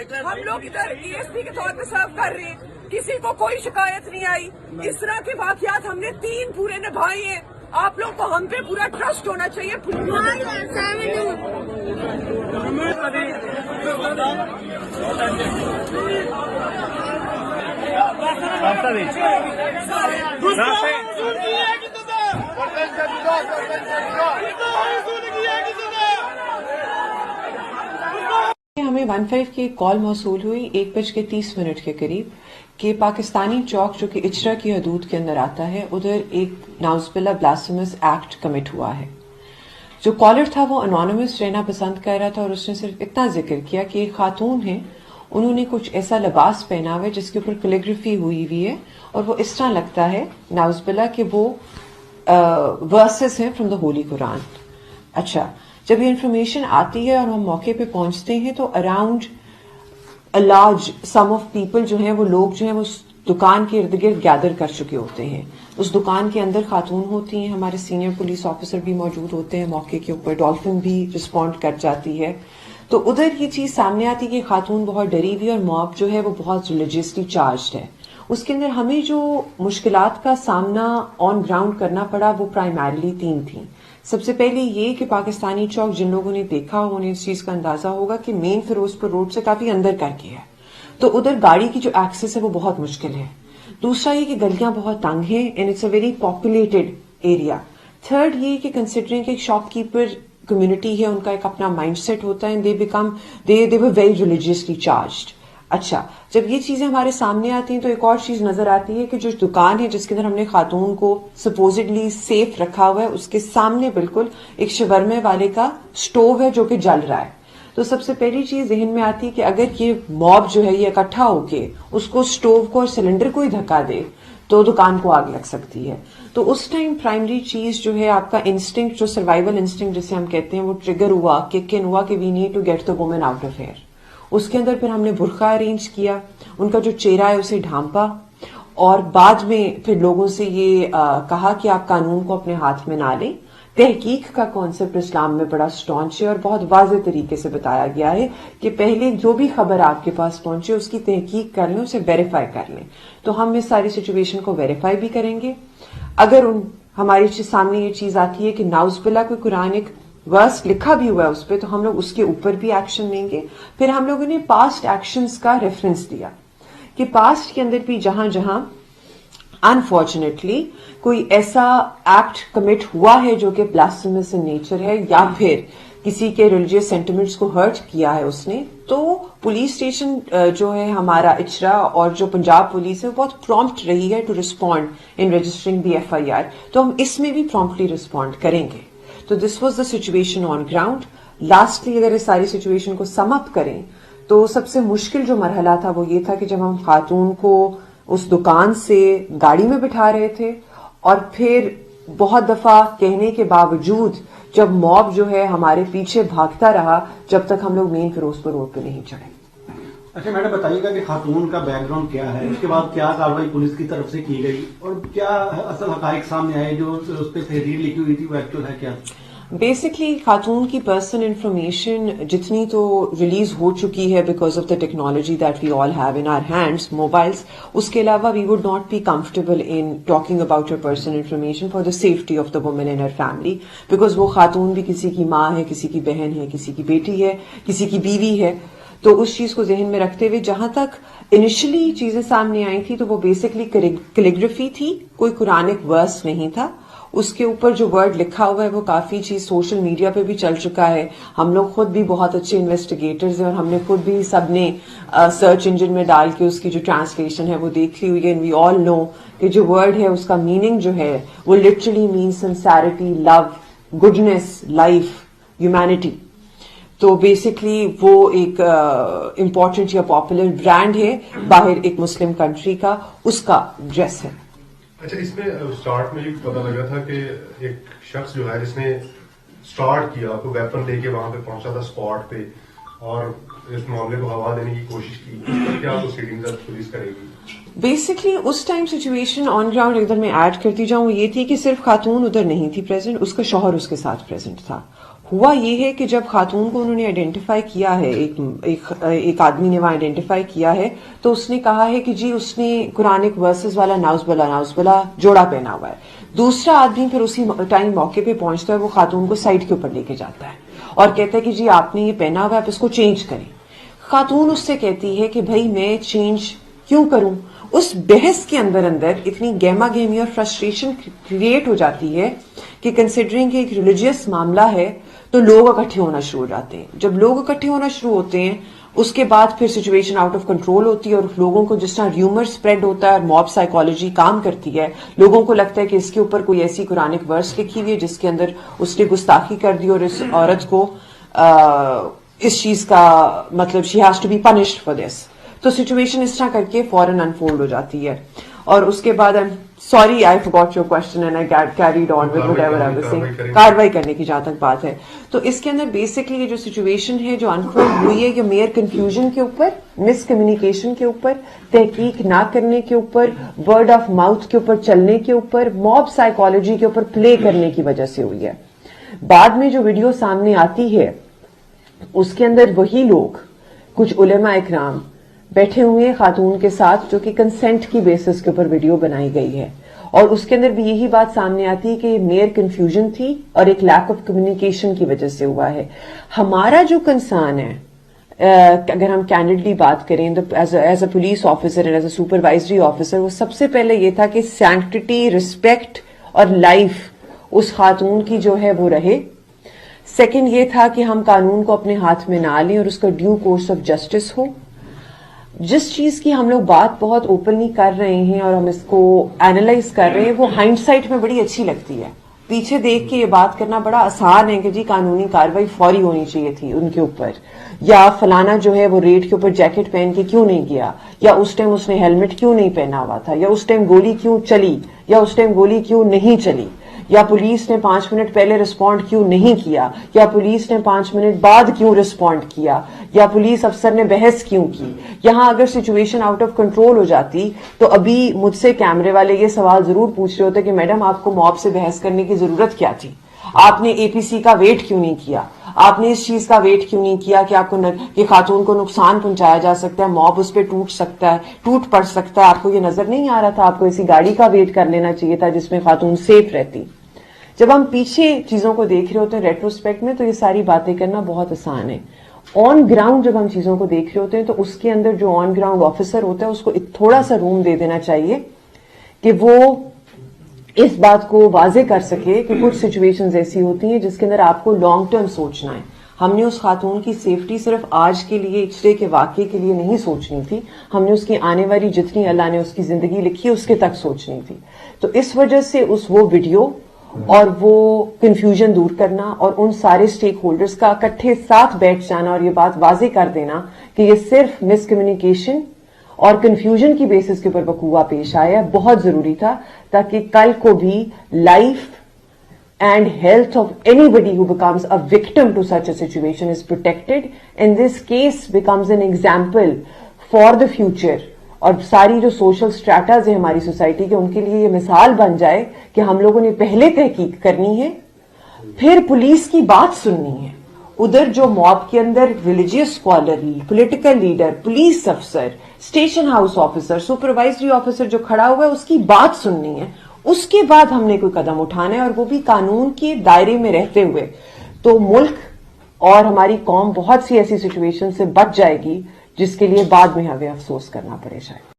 ہم لوگ ادھر DSP کے طور پہ سرو کر رہے ہیں, کسی کو کوئی شکایت نہیں آئی. اس طرح کے واقعات ہم نے 3 پورے نبھائے ہیں. آپ لوگ کو ہم پہ پورا ٹرسٹ ہونا چاہیے. ہمیں 15 کی کال موصول ہوئی 1:30 کے قریب کہ پاکستانی چوک جو کہ اچرا کی حدود کے اندر آتا ہے, ادھر ایک نعوذ باللہ بلاسفیمس ایکٹ کمٹ ہوا ہے. جو کالر تھا وہ انونیمس رہنا پسند کر رہا تھا اور اس نے صرف اتنا ذکر کیا کہ ایک خاتون ہیں, انہوں نے کچھ ایسا لباس پہنا ہوا ہے جس کے اوپر کیلیگرافی ہوئی ہوئی ہے اور وہ اس طرح لگتا ہے نعوذ باللہ کہ وہ ورسز ہیں فرام دا ہولی قرآن. اچھا, جب یہ انفارمیشن آتی ہے اور ہم موقع پہ پہنچتے ہیں تو around large some of people جو ہیں وہ لوگ جو ہیں وہ اس دکان کے ارد گرد گیدر کر چکے ہوتے ہیں. اس دکان کے اندر خاتون ہوتی ہیں, ہمارے سینئر پولیس آفیسر بھی موجود ہوتے ہیں موقع کے اوپر, ڈالفن بھی رسپونڈ کر جاتی ہے. تو ادھر یہ چیز سامنے آتی کہ خاتون بہت ڈری ہوئی اور موب جو ہے وہ بہت ریلیجیسلی چارجڈ ہے. اس کے اندر ہمیں جو مشکلات کا سامنا آن گراؤنڈ کرنا پڑا وہ پرائمریلی 3 تھیں. سب سے پہلے یہ کہ پاکستانی چوک جن لوگوں نے دیکھا انہیں اس چیز کا اندازہ ہوگا کہ مین فیروزپور روڈ سے کافی اندر کر کے ہے, تو ادھر گاڑی کی جو ایکسس ہے وہ بہت مشکل ہے. دوسرا یہ کہ گلیاں بہت تنگ ہیں and it's a very populated area. Third یہ کہ کنسیڈرنگ کہ شاپ کیپر کمیونٹی ہے, ان کا ایک اپنا مائنڈ سیٹ ہوتا ہے, دے ور ویری ریلیجیسلی چارجڈ. اچھا, جب یہ چیزیں ہمارے سامنے آتی ہیں تو ایک اور چیز نظر آتی ہے کہ جو دکان ہے جس کے اندر ہم نے خاتون کو سپوزڈلی سیف رکھا ہوا ہے, اس کے سامنے بالکل ایک شورمے والے کا سٹوو ہے جو کہ جل رہا ہے. تو سب سے پہلی چیز ذہن میں آتی ہے کہ اگر یہ موب جو ہے یہ اکٹھا ہو کے اس کو سٹوو کو اور سلنڈر کو ہی دھکا دے تو دکان کو آگ لگ سکتی ہے. تو اس ٹائم پرائمری چیز جو ہے آپ کا انسٹنکٹ, جو سروائیول انسٹنکٹ جسے ہم کہتے ہیں, وہ ٹریگر ہوا, کک ان ہوا کہ we need to get the woman out of here. اس کے اندر پھر ہم نے برقع ارینج کیا, ان کا جو چہرہ ہے اسے ڈھانپا اور بعد میں پھر لوگوں سے یہ کہا کہ آپ قانون کو اپنے ہاتھ میں نہ لیں. تحقیق کا کانسیپٹ اسلام میں بڑا اسٹانچ ہے اور بہت واضح طریقے سے بتایا گیا ہے کہ پہلے جو بھی خبر آپ کے پاس پہنچے اس کی تحقیق کر لیں, اسے ویریفائی کر لیں. تو ہم اس ساری سچویشن کو ویریفائی بھی کریں گے. اگر ہمارے سامنے یہ چیز آتی ہے کہ نعوذ باللہ کوئی قرآنک ورس لکھا بھی ہوا ہے اس پہ, تو ہم لوگ اس کے اوپر بھی ایکشن لیں گے. پھر ہم لوگوں نے پاسٹ ایکشنز کا ریفرنس دیا کہ پاسٹ کے اندر بھی جہاں جہاں انفارچونیٹلی کوئی ایسا ایکٹ کمٹ ہوا ہے جو کہ بلاسفیمس ان نیچر ہے یا پھر کسی کے ریلیجیس سینٹیمنٹس کو ہرٹ کیا ہے اس نے, تو پولیس اسٹیشن جو ہے ہمارا اچرا اور جو پنجاب پولیس ہے وہ بہت پرومپٹ رہی ہے to respond in registering the FIR. تو ہم اس میں بھی پرومپٹلی ریسپونڈ کریں گے. تو this was the situation on ground. Lastly اگر اس ساری سچویشن کو سم اپ کریں تو سب سے مشکل جو مرحلہ تھا وہ یہ تھا کہ جب ہم خاتون کو اس دکان سے گاڑی میں بٹھا رہے تھے اور پھر بہت دفعہ کہنے کے باوجود جب موب جو ہے ہمارے پیچھے بھاگتا رہا جب تک ہم لوگ مین فیروزپور روڈ پہ نہیں چڑھے. اچھا میڈم, بتائیے گا کہ خاتون کا بیک گراؤنڈ کیا ہے, اس کے بعد کیا کاروائی پولیس کی طرف سے کی گئی اور کیا اصل حقائق سامنے آئے, جو اس پہ تحریر لکھی ہوئی تھی وہ ایکچوئل ہے کیا؟ بیسکلی خاتون کی پرسنل انفارمیشن جتنی تو ریلیز ہو چکی ہے because of the technology that we all have in our hands, mobiles. اس کے علاوہ we would not be comfortable in talking about her personal information for the safety of the woman in her family, because وہ خاتون بھی کسی کی ماں ہے, کسی کی بہن ہے, کسی کی بیٹی ہے, کسی کی بیوی ہے. تو اس چیز کو ذہن میں رکھتے ہوئے جہاں تک انیشلی چیزیں سامنے آئی تھی تو وہ بیسکلی کیلیگرافی تھی, کوئی قرآنک ورس نہیں تھا. اس کے اوپر جو ورڈ لکھا ہوا ہے وہ کافی چیز سوشل میڈیا پہ بھی چل چکا ہے. ہم لوگ خود بھی بہت اچھے انویسٹیگیٹرز ہیں اور ہم نے خود بھی سب نے سرچ انجن میں ڈال کے اس کی جو ٹرانسلیشن ہے وہ دیکھ لی ہوئی ہے. اینڈ وی آل نو کہ جو ورڈ ہے اس کا میننگ جو ہے وہ لٹرلی مین سنسیرٹی, لو, گڈنس, لائف, ہیومینٹی. تو بیسکلی وہ ایک امپورٹنٹ یا پاپولر برانڈ ہے باہر ایک مسلم کنٹری کا, اس کا ڈریس ہے. اچھا, اس میں اسٹارٹ میں یہ پتا لگا تھا کہ ایک شخص جو ہے جس نے اسٹارٹ کیا تو ویپن لے کے وہاں پہ پہنچا تھا اسپاٹ پہ اور اس معاملے کو ہوا دینے کی کوشش کی, کیا پروسیڈنگ پولیس کرے گی؟ بیسکلی اس ٹائم سچویشن آن گراؤنڈ ادھر میں ایڈ کرتی جاؤں وہ یہ تھی کہ صرف خاتون ادھر نہیں تھی پریزنٹ, اس کا شوہر اس کے ساتھ پریزنٹ تھا. ہوا یہ ہے کہ جب خاتون کو انہوں نے آئیڈینٹیفائی کیا ہے، ایک آدمی نے وہاں آئیڈینٹیفائی کیا ہے، تو اس نے کہا ہے کہ جی اس نے قرآنک ورسز والا ناؤز بلا جوڑا پہنا ہوا ہے. دوسرا آدمی پھر اسی ٹائم موقع پہ پہنچتا ہے، وہ خاتون کو سائڈ کے اوپر لے کے جاتا ہے اور کہتا ہے کہ جی آپ نے یہ پہنا ہوا ہے، آپ اس کو چینج کریں. خاتون اس سے کہتی ہے کہ بھائی میں چینج کیوں کروں. اس بحث کے اندر اتنی گہما گہمی اور فرسٹریشن کریٹ ہو جاتی ہے کہ کنسیڈرنگ کہ ایک ریلیجیس معاملہ ہے تو لوگ اکٹھے ہونا شروع ہو جاتے ہیں. جب لوگ اکٹھے ہونا شروع ہوتے ہیں اس کے بعد پھر سچویشن آؤٹ آف کنٹرول ہوتی ہے، اور لوگوں کو جس طرح ریومر سپریڈ ہوتا ہے اور موب سائیکالوجی کام کرتی ہے، لوگوں کو لگتا ہے کہ اس کے اوپر کوئی ایسی قرآنک ورس لکھی ہوئی ہے جس کے اندر اس نے گستاخی کر دی اور اس عورت کو اس چیز کا مطلب she has to be punished for this. تو سچویشن اس طرح کر کے فوراً انفولڈ ہو جاتی ہے. اور اس کے بعد sorry I forgot your question and I carried on with whatever I was saying. کاروائی کرنے کی جہاں تک بات ہے تو اس کے اندر بیسکلی یہ جو سچویشن ہے جو انفولڈ ہوئی ہے یہ میئر کنفیوژن کے اوپر، مس کمیونیکیشن کے اوپر، تحقیق نہ کرنے کے اوپر، ورڈ آف ماؤتھ کے اوپر چلنے کے اوپر، موب سائیکالوجی کے اوپر پلے کرنے کی وجہ سے ہوئی ہے. بعد میں جو ویڈیو سامنے آتی ہے اس کے اندر وہی لوگ، کچھ علماء اکرام بیٹھے ہوئے ہیں خاتون کے ساتھ جو کہ کنسنٹ کی بیسس کے اوپر ویڈیو بنائی گئی ہے، اور اس کے اندر بھی یہی بات سامنے آتی ہے کہ یہ میئر کنفیوژن تھی اور ایک لیک آف کمیونیکیشن کی وجہ سے ہوا ہے. ہمارا جو کنسرن ہے اگر ہم کینڈیڈلی بات کریں as a police officer and as a supervisory officer, وہ سب سے پہلے یہ تھا کہ سینکٹیٹی، رسپیکٹ اور لائف اس خاتون کی جو ہے وہ رہے. سیکنڈ یہ تھا کہ ہم قانون کو اپنے ہاتھ میں نہ لیں اور اس کا ڈیو کورس آف جسٹس ہو. جس چیز کی ہم لوگ بات بہت اوپنلی کر رہے ہیں اور ہم اس کو اینالائز کر رہے ہیں وہ ہائنڈ سائٹ میں بڑی اچھی لگتی ہے. پیچھے دیکھ کے یہ بات کرنا بڑا آسان ہے کہ جی قانونی کاروائی فوری ہونی چاہیے تھی ان کے اوپر، یا فلانا جو ہے وہ ریٹ کے اوپر جیکٹ پہن کے کیوں نہیں گیا، یا اس ٹائم اس نے ہیلمٹ کیوں نہیں پہنا ہوا تھا، یا اس ٹائم گولی کیوں چلی، یا اس ٹائم گولی کیوں نہیں چلی، یا پولیس نے 5 منٹ پہلے رسپونڈ کیوں نہیں کیا، یا پولیس نے 5 منٹ بعد کیوں رسپونڈ کیا، یا پولیس افسر نے بحث کیوں کی. یہاں اگر سچویشن آؤٹ آف کنٹرول ہو جاتی تو ابھی مجھ سے کیمرے والے یہ سوال ضرور پوچھ رہے ہوتے کہ میڈم آپ کو موب سے بحث کرنے کی ضرورت کیا تھی، آپ نے اے پی سی کا ویٹ کیوں نہیں کیا، آپ نے اس چیز کا ویٹ کیوں نہیں کیا کہ آپ کو کہ خاتون کو نقصان پہنچایا جا سکتا ہے، موب اس پہ ٹوٹ پڑ سکتا ہے. آپ کو یہ نظر نہیں آ رہا تھا، آپ کو ایسی گاڑی کا ویٹ کر لینا چاہیے تھا جس میں خاتون سیف رہتی. جب ہم پیچھے چیزوں کو دیکھ رہے ہوتے ہیں ریٹروسپیکٹ میں تو یہ ساری باتیں کرنا بہت آسان ہے. آن گراؤنڈ جب ہم چیزوں کو دیکھ رہے ہوتے ہیں تو اس کے اندر جو آن گراؤنڈ آفیسر ہوتا ہے اس کو تھوڑا سا روم دے دینا چاہیے کہ وہ اس بات کو واضح کر سکے کہ کچھ سچویشنز ایسی ہوتی ہیں جس کے اندر آپ کو لانگ ٹرم سوچنا ہے. ہم نے اس خاتون کی سیفٹی صرف آج کے لیے اچھلے کے واقعے کے لیے نہیں سوچنی تھی، ہم نے اس کی آنے والی جتنی اللہ نے اس کی زندگی لکھی ہے اس کے تک سوچنی تھی. تو اس وجہ سے وہ ویڈیو اور وہ کنفیوژن دور کرنا اور ان سارے سٹیک ہولڈرز کا اکٹھے ساتھ بیٹھ جانا اور یہ بات واضح کر دینا کہ یہ صرف مس کمیونیکیشن اور کنفیوژن کی بیسس کے اوپر وقوع پیش آیا بہت ضروری تھا، تاکہ کل کو بھی life and health of anybody who becomes a victim to such a situation is protected, and this case becomes an example for the future. اور ساری جو سوشل سٹریٹاز ہیں ہماری سوسائٹی کے ان کے لیے یہ مثال بن جائے کہ ہم لوگوں نے پہلے تحقیق کرنی ہے پھر پولیس کی بات سننی ہے. ادھر جو موب کے اندر religious scholar, political leader, police افسر، station house officer, supervisory officer جو کھڑا ہوا ہے اس کی بات سننی ہے. اس کے بعد ہم نے کوئی قدم اٹھانا ہے اور وہ بھی قانون کے دائرے میں رہتے ہوئے. تو ملک اور ہماری قوم بہت سی ایسی سچویشن سے بچ جائے گی جس کے لیے بعد میں ہمیں افسوس کرنا پڑے شاید.